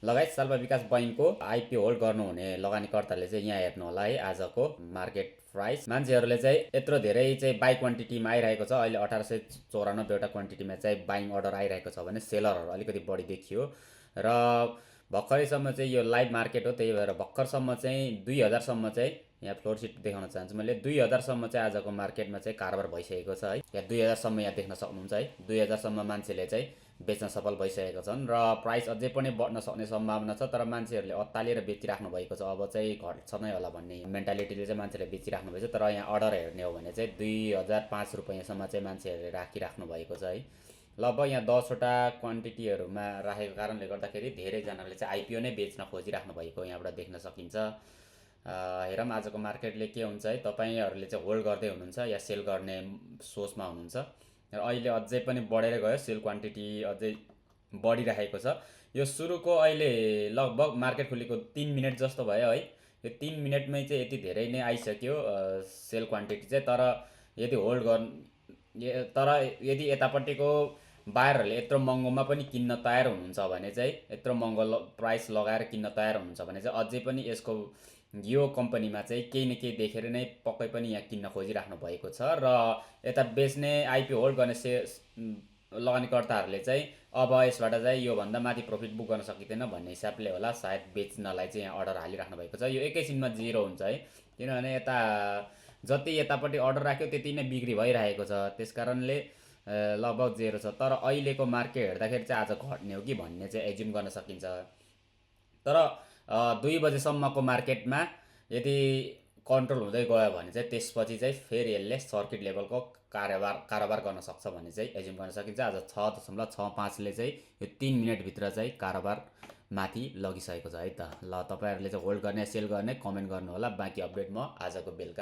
लगायत साल्पा विकास बैङ्कको आइपिओ होल्ड गर्नुहुने लगानीकर्ताले चाहिँ यहाँ हेर्नु होला है आजको मार्केट प्राइस। मान्छेहरूले चाहिँ यत्रो धेरै चाहिँ बाई क्वान्टिटीमा आइरहेको छ। अहिले 1894वटा क्वान्टिटीमा चाहिँ बाइङ अर्डर आइरहेको छ भने सेलरहरू अलिकति बढी देखियो र भर्खरैसम्म चाहिँ यो लाइभ मार्केट हो, त्यही भएर भर्खरसम्म चाहिँ 2000सम्म चाहिँ यहाँ फ्लोर सिट देखाउन चाहन्छु मैले। 2000सम्म चाहिँ आजको मार्केटमा चाहिँ कारोबार भइसकेको छ है। यहाँ 2000सम्म यहाँ देख्न सक्नुहुन्छ है। 2000सम्म मान्छेले चाहिँ बेच्न सफल भइसकेका छन् र प्राइस अझै पनि बढ्न सक्ने सम्भावना छ। तर मान्छेहरूले अत्तालिएर बेचिराख्नु भएको छ, अब चाहिँ घट्छ नै होला भन्ने मेन्टालिटीले चाहिँ मान्छेले बेचिराख्नु भएको छ। तर यहाँ अर्डर हेर्ने हो भने चाहिँ 2005 रुपियाँसम्म चाहिँ मान्छेहरूले राखिराख्नु भएको छ है। लगभग यहाँ 10वटा क्वान्टिटीहरूमा राखेको कारणले गर्दाखेरि धेरैजनाले चाहिँ आइपिओ नै बेच्न खोजिराख्नु भएको यहाँबाट देख्न सकिन्छ। हेरौँ आजको मार्केटले के हुन्छ है। तपाईँहरूले चाहिँ होल्ड गर्दै हुनुहुन्छ या सेल गर्ने सोचमा हुनुहुन्छ र अहिले अझै पनि बढेर गयो, सेल क्वान्टिटी अझै बढिरहेको छ। यो सुरुको अहिले लगभग मार्केट खुलेको 3 मिनट जस्तो भयो है। यो 3 मिनटमै चाहिँ यति धेरै नै आइसक्यो सेल क्वान्टिटी चाहिँ। तर यदि यतापट्टिको बायरहरूले यत्रो महँगोमा पनि किन्न तयार हुनुहुन्छ भने चाहिँ, यत्रो महँगो प्राइस लगाएर किन्न तयार हुनुहुन्छ भने चाहिँ अझै पनि यसको यो कम्पनीमा चाहिँ केही न केही देखेर नै पक्कै पनि यहाँ किन्न खोजिराख्नु भएको छ। र यता बेच्ने आइपिओ होल्ड गर्ने लगानीकर्ताहरूले चाहिँ अब यसबाट चाहिँ योभन्दा माथि प्रफिट बुक गर्न सकिँदैन भन्ने हिसाबले होला सायद बेच्नलाई चाहिँ यहाँ अर्डर हालिराख्नु भएको छ। यो एकैछिनमा जिरो हुन्छ है, किनभने यता जति यतापट्टि अर्डर राख्यो त्यति नै बिक्री भइरहेको छ, त्यस कारणले लगभग जेरो छ। तर अहिलेको मार्केट हेर्दाखेरि चाहिँ आज घट्ने हो कि भन्ने चाहिँ एज्युम गर्न सकिन्छ। तर 2 बजेसम्मको मार्केटमा यदि कन्ट्रोल हुँदै गयो भने चाहिँ त्यसपछि चाहिँ फेरि यसले सर्किट लेभलको कारोबार गर्न सक्छ भन्ने चाहिँ एज्युम गर्न सकिन्छ। आज 6.65ले चाहिँ यो 3 मिनटभित्र चाहिँ कारोबार माथि लगिसकेको छ है त। ल तपाईँहरूले चाहिँ होल्ड गर्ने सेल गर्ने कमेन्ट गर्नु होला। बाँकी अपडेट म आजको बेलुका